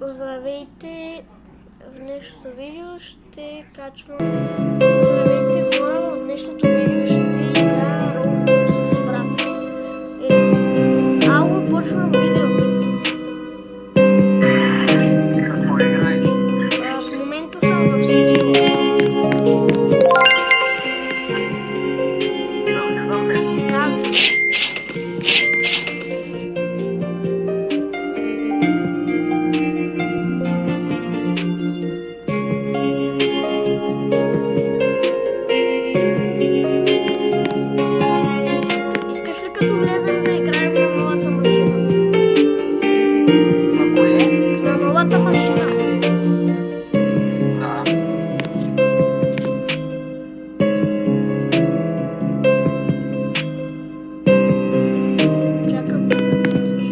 Здравейте, в днешното видео ще качвам... Здравейте хора, в днешното видео ще играя Roblox с брат ми. Ало, почвам видеото. Какво играеш? В момента съм в стил. Да влизам ли? Да, искаш ли като влезем да играем на новата машина? На кое? На новата машина. Да. Чакам да влезеш.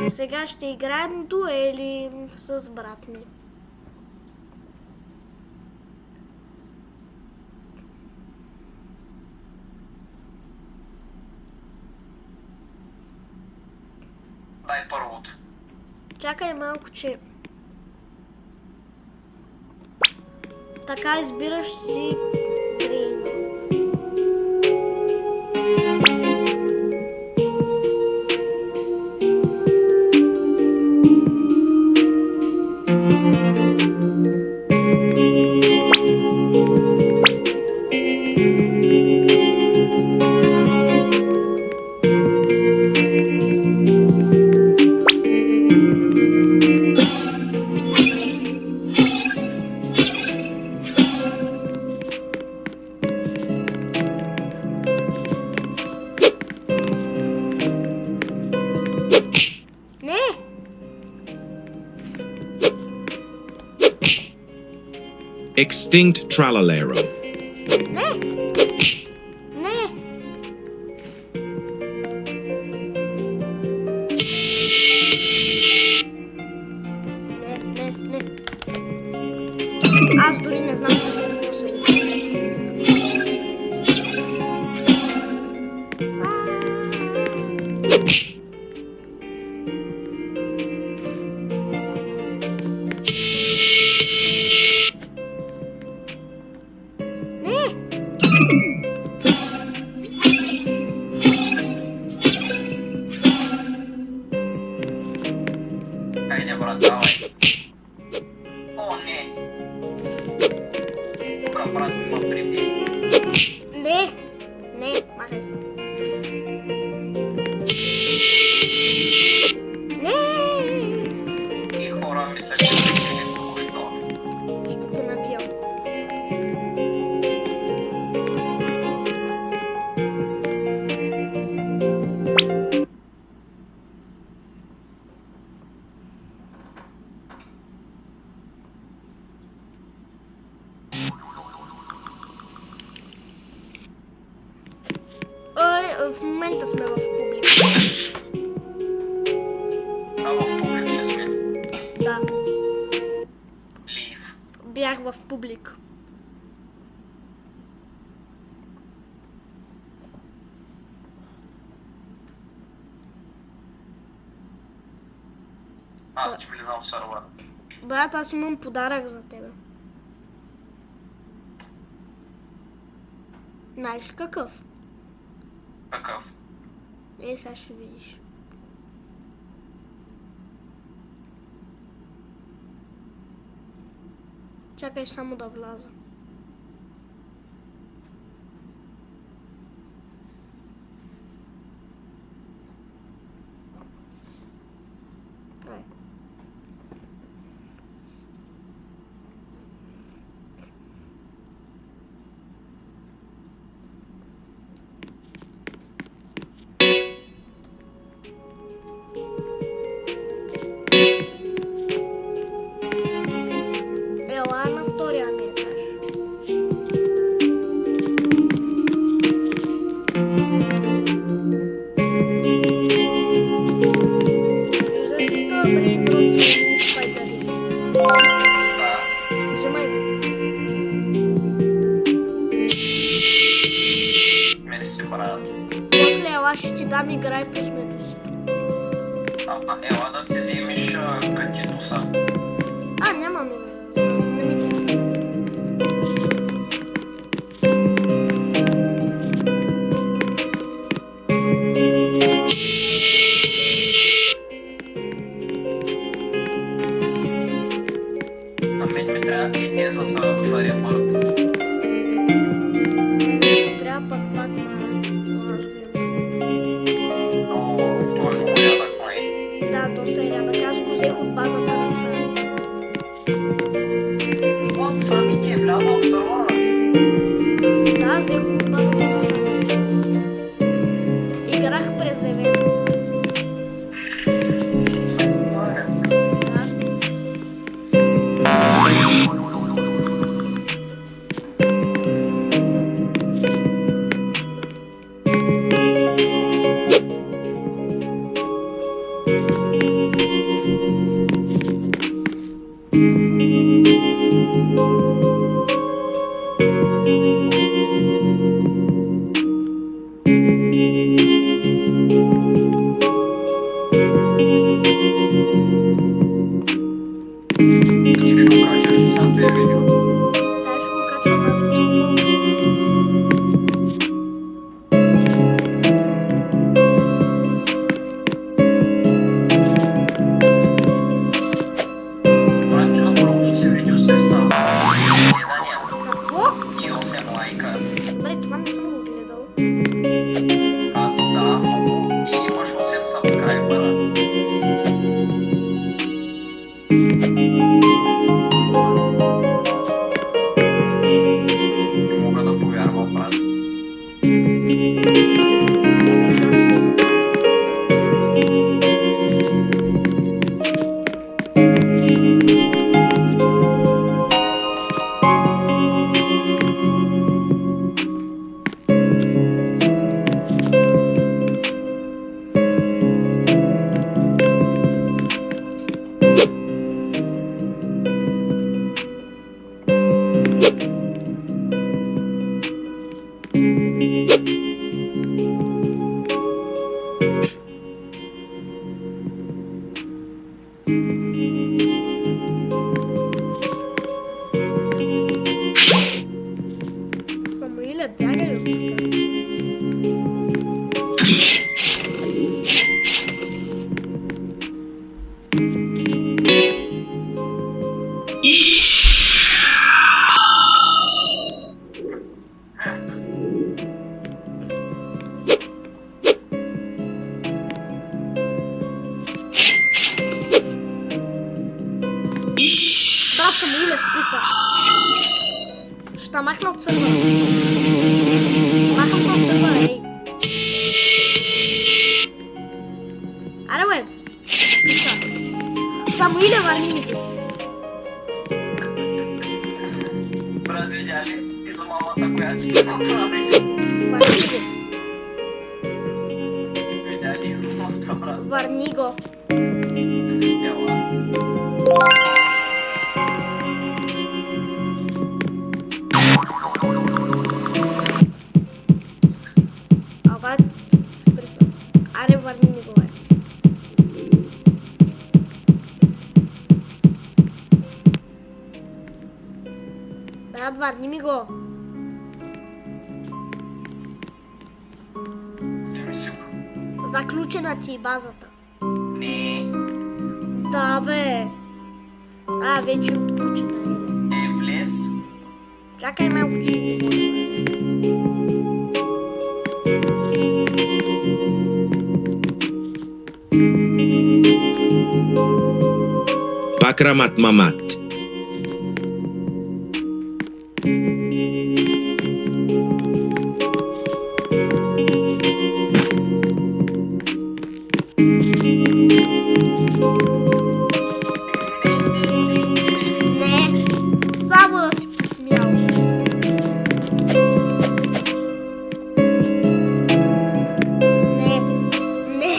Сега ще играем дуели с брат ми. Дай първото. Чакай малко, че... Така избираш си Greenwood. Не! Extinct Tralalero. Не! Не! Не. Аз дори не знам с какво се Не! Хайде, брат, давай. О, не. Тук брат ми ма приби. Не! Не, махай се. Не! И хора ми са чекали току-що. Ще те набия. Ой, в момента сме в публика. А в публик ли сме? Да, Лив. бях в публика. Аз ти влизам в сървър. Брат, аз имам подарък за тебе. Знаеш ли какъв? Какъв? Сега ще видиш. Чакай само да вляза. Ай. Ела на втория ми етаж. Виждаш ли това брейн рот с едни спайдери? Да. Взимай го. Мене си правят. После ела ще ти дам игра и по сметостито. Ела да си вземеш катитуса. Няма нужда. Не ми трябва. Мен ми трябва и тези за репорт. Трябва пак марат. Аз го имам. Но той е много рядък, май. Да, доста е рядък. Аз го взех от базата на Сами. Вот, Сами ти е влязъл в сървъра. Да, взех го от базата на Сами. Играх през евент. Да. Ти ще го кажеш, сам те е видео. Да, ще го качвам, аз го снимам. Братчето, първото си видео се сам. Гледания. Какво? И 8 лайка. Добре, това не съм го гледал. Да, много. И имаш 8 сабскрайбъра. Не мога да повярвам, брат. Чакай, ще аз спомня. Самуиле, бягай от тук. Брат Самуиле, спи се. Ще те махна от сървъра. Махам те от сървъра, ей. Аре, бе. Спи се. Самуиле, върни ми го. Брат, видя ли? И за мамата, която ти го прави. Върни го. Видя ли? И за мамата, брат. Върни го. Ела. Aba, спри се. Аре, върни ми го, бе. Брат, върни ми го. Вземи си го. Заключена ти е базата. Не. Да, бе. Вече отключена е. Влез Чакай малко, че не мога да върна. Pakramat mamat. Не, само да си посмял. Не, не.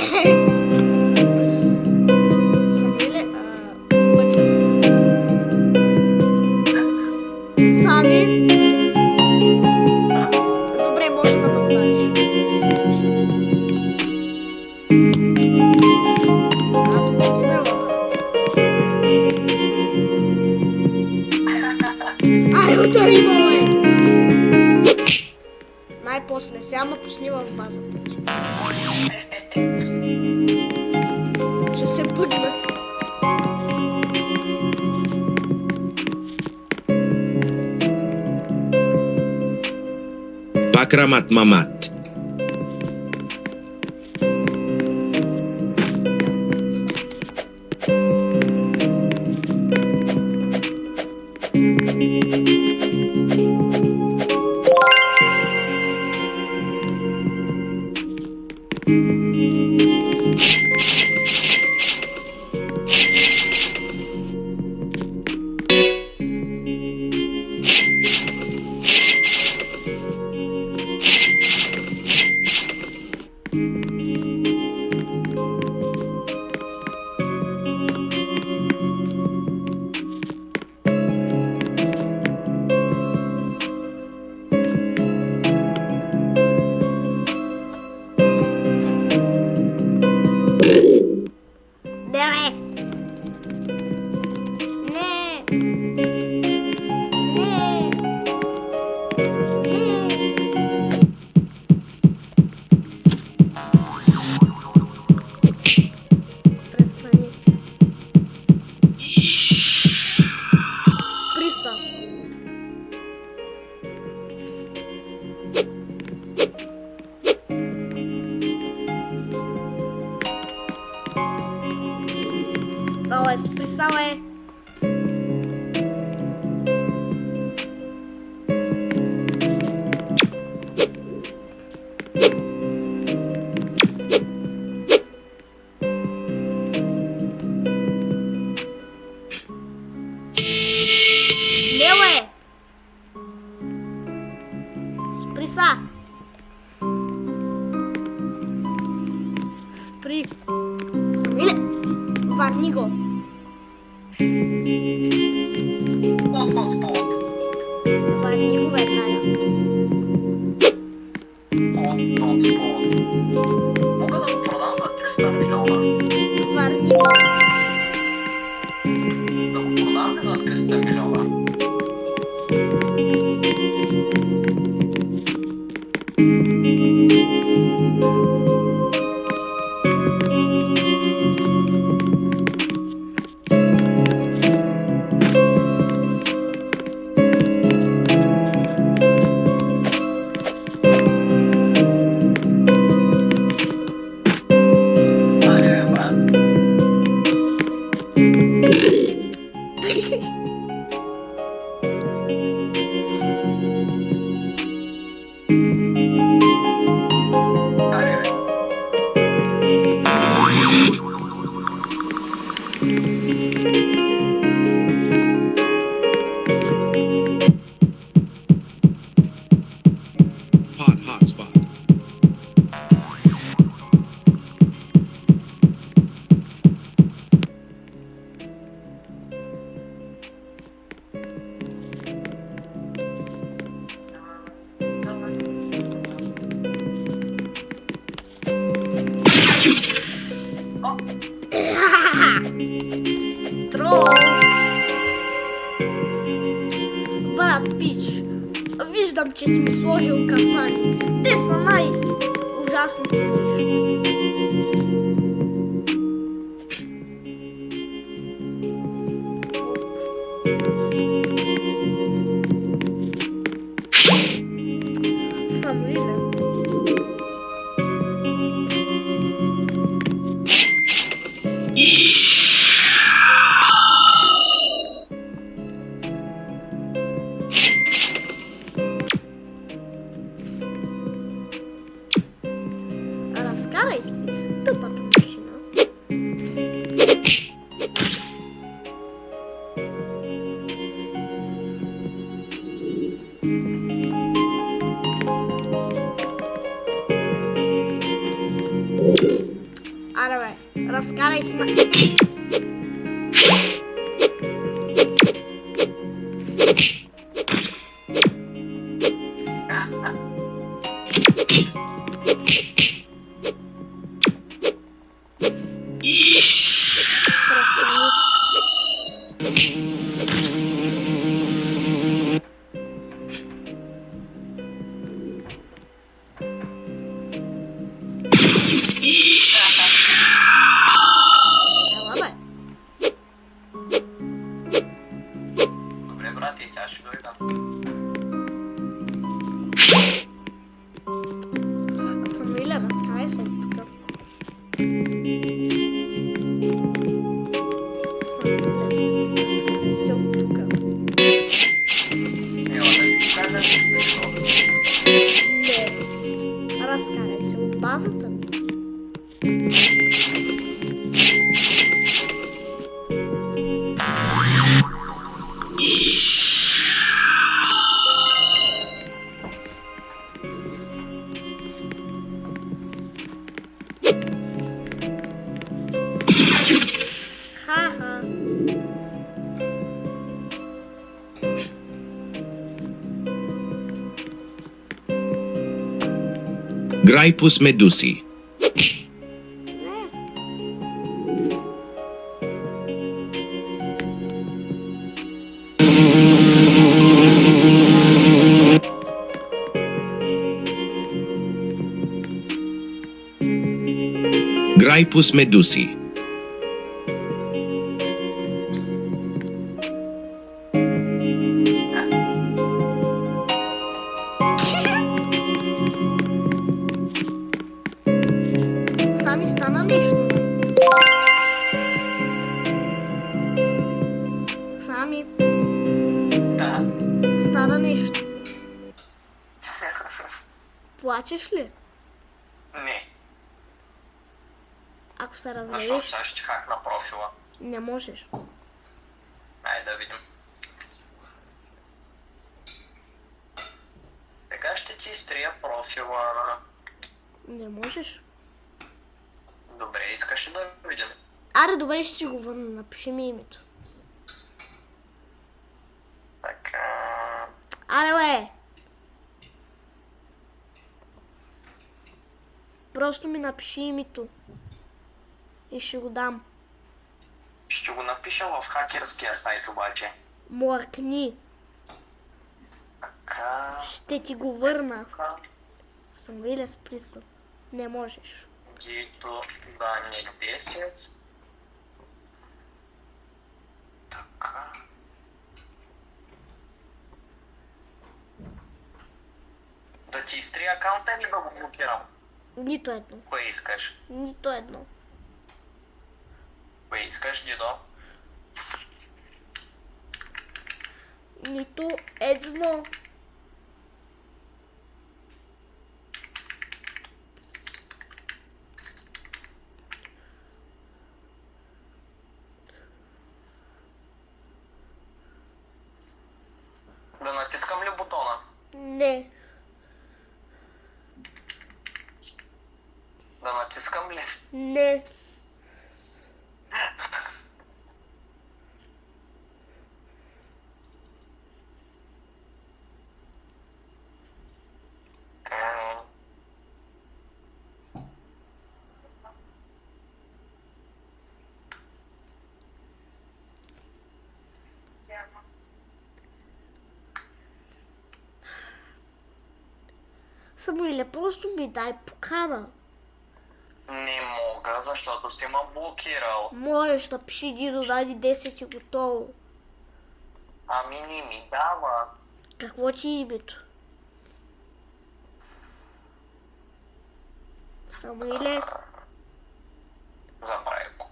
Самиле, мъчах се. Сами. Добре, може да ме удариш. Тук не ме ударят. Аре, удари ме, бе! Най-после, сега ме пусни в базата ти. Че се бъгнах. Pakramat mamat. Давай! Не! Не! Не! Престани. Спри се. Давай, спри се, бе. Не, бе. Спри се. Спри. Самиле, върни го. От. Върни го веднага. От. Мога да го продам за 300 милиона. Върни го. Да го продам за 300 милиона. Аре, брат. Аре, бе. Hot hotspot. Трол! Брат Пич, виждам, че си ми сложил кампани. Те са най-ужасното нещо. Разкарай с Престани. Ела, бе. Добре, брат, и сега ще дойда. Самуиле, разкарай се от тук. Самуиле, разкарай се от тук. Ела да ти кажа, защо? Не. Разкарай се от базата ми. Ха-ха. Graipus medusi. Graipus medusi. Сами стана нещо. Сами Да. стана нещо. Плачеш ли? Не. Ако се Защо разревеш, сега ще хакна профила? не можеш. Айде да видим. Сега ще ти изтрия профила. Не можеш. Добре, искаш ли да видим? Аре, добре, ще ти го върна. Напиши ми името. Така. Аре, бе! Просто ми напиши името. И ще го дам. Ще го напиша в хакерския сайт обаче. Млъкни. Така. Ще ти го върна. Така. Самуиле, спри се. Не можеш. Дито Дани 10. Така. Да ти изтрия акаунта или да го блокирам? Нито едно. Кое искаш? Нито едно. Кое искаш, Дидо? Нито едно. Да натискам ли бутона? Не. Да натискам ли? Не. Самуиле, просто ми дай покана. Не мога, защото си ме блокирал. Можеш, напиши Дидо Дани 10 и готово. Ами не ми дава. Какво ти е името? Самуиле, Забравя го.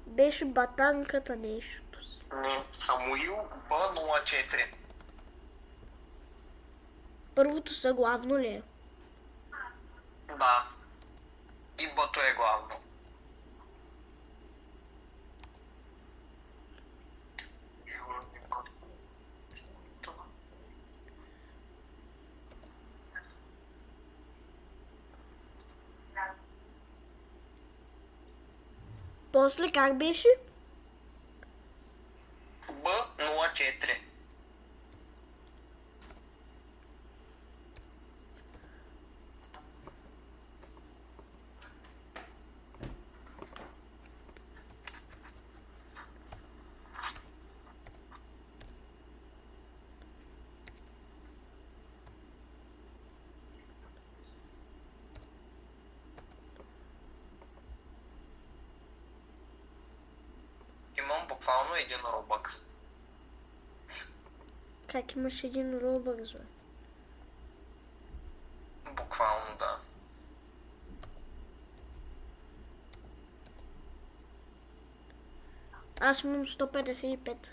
беше батанката нещо. Не, Самуил Б04. Първото съглавно ли е? Да. И Б-то е главно. После как беше? Б04. Имам буквално един робъкс. Как имаш един робъкс, бе? Буквално, да. Аз имам 155.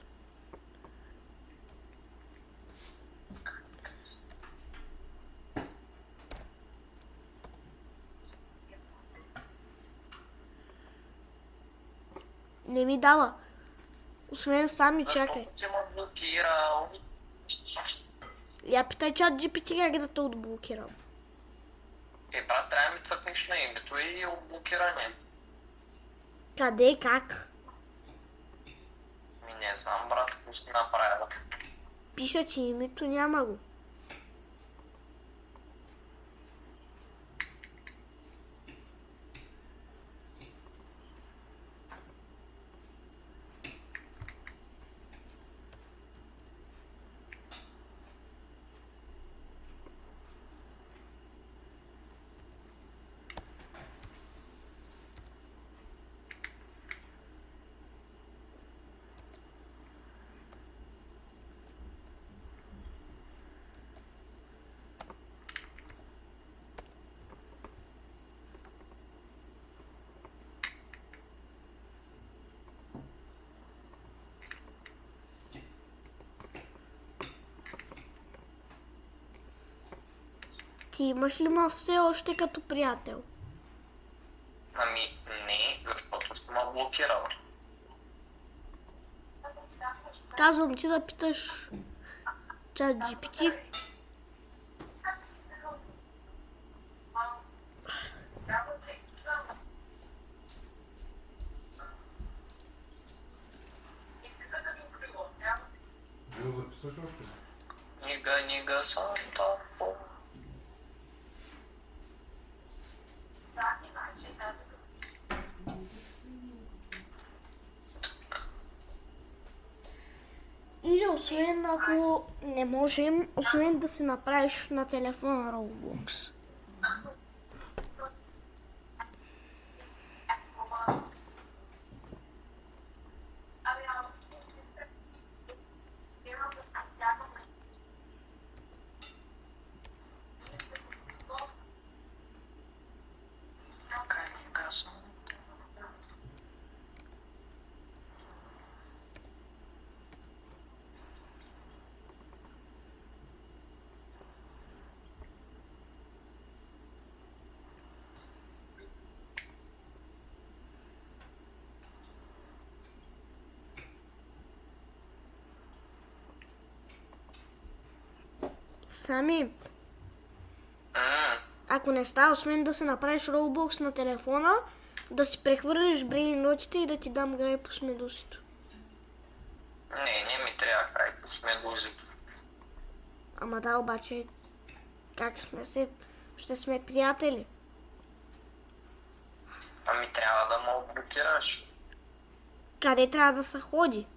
Не ми дава. Освен сами, чакай. Защото си ме блокирал. Я питай чат GPT как да те отблокирам. Брат, трябва да ми цъкнеш на името и отблокиране. Къде и как? Не знам, брат, какво си направил. Пиша, че името няма го. Ти имаш ли ма все още като приятел? Ами, не, защото си ме блокирал. Казвам ти да питаш чат GPT. Записваш още? Нига, Санта. Или освен ако не можем, освен да си направиш на телефона Roblox. Нига, Санта. Сами, ако не става, освен да се направиш Roblox на телефона, да си прехвърлиш брейнотите и да ти дам грай по смедусито. Не ми трябва край по смедузи. Ама да, обаче, как ще сме приятели. Ами трябва да ме отблокираш. Къде трябва да се ходи?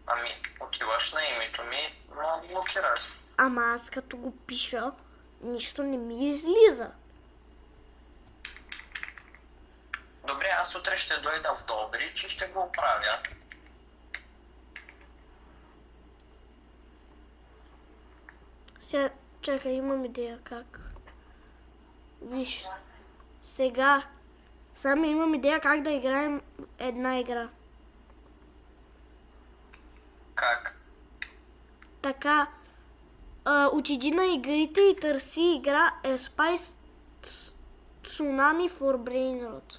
Ами, отиваш на името ми, но отблокираш. Ама аз като го пиша, нищо не ми излиза. Добре, аз утре ще дойда в Добрич и ще го оправя. Сега, чакай, имам идея как. Виж, сега, сами имам идея как да играем една игра. Как? Така, отиди на игрите и търси игра Spice Tsunami for Brain Rot.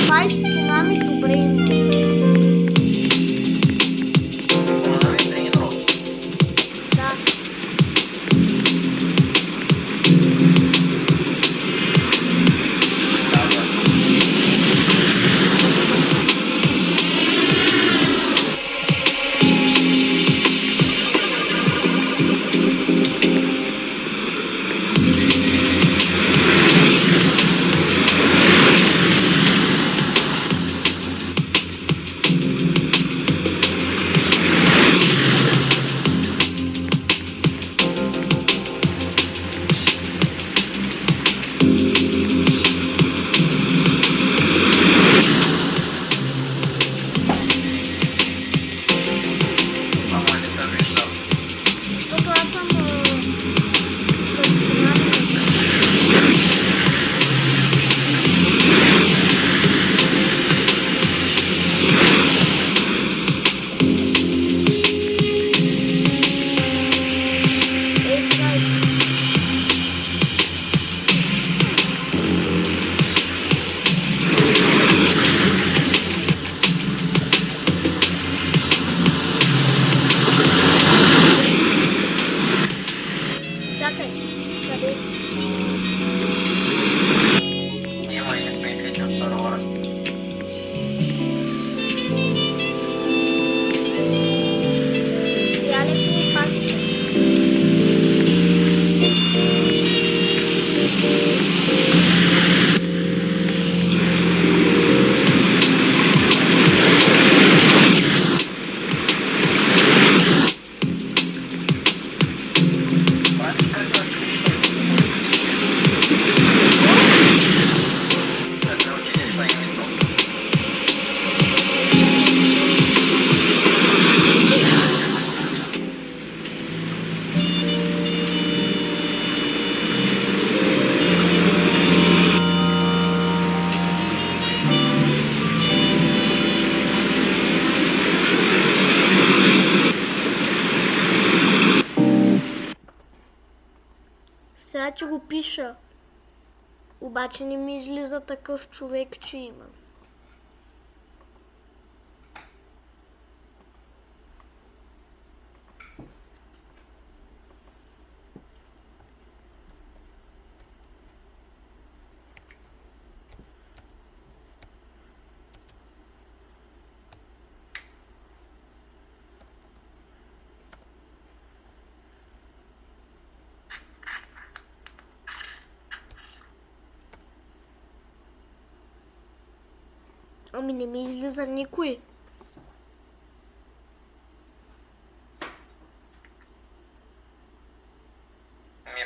Spice Tsunami to Brain Rot. ти го пиша. Обаче не ми излиза такъв човек, че има. Ами не ми излиза никой.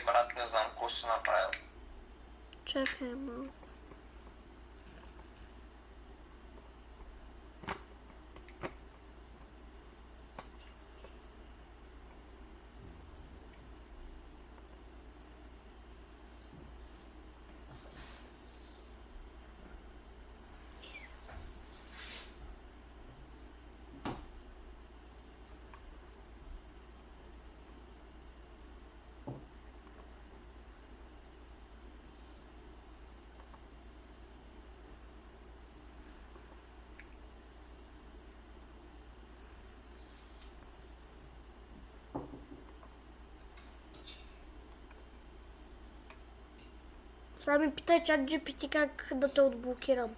Брат, не знам какво си направил. Чакай малко. Сега ми питай ChatGPT как да те отблокирам.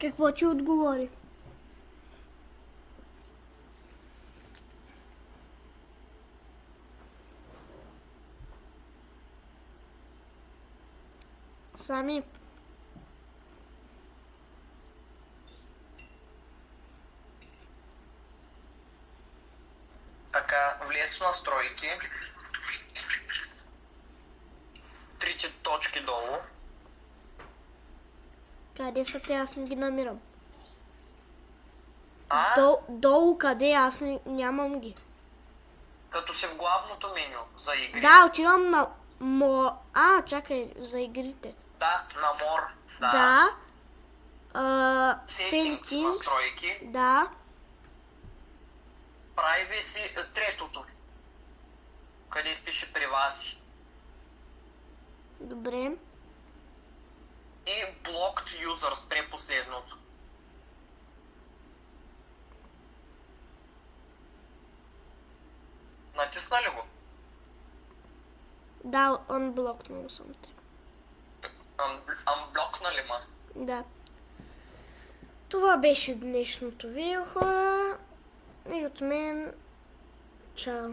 Какво ти отговори? Сами. Така, влез в настройки. Трите точки долу. Къде са те? Аз не ги намирам. А? Долу къде? Аз нямам ги. Като си в главното меню за игри. Да, отивам на чакай, за игрите. Да, на More. Да. Settings, Settings. настройки. Да. Privacy, третото. Къде пише privacy. Добре. И blocked users, предпоследното. Натисна ли го? Да, unblockнал съм те. Unblockна ли ма? Да. Това беше днешното видео, хора. И от мен. Чао.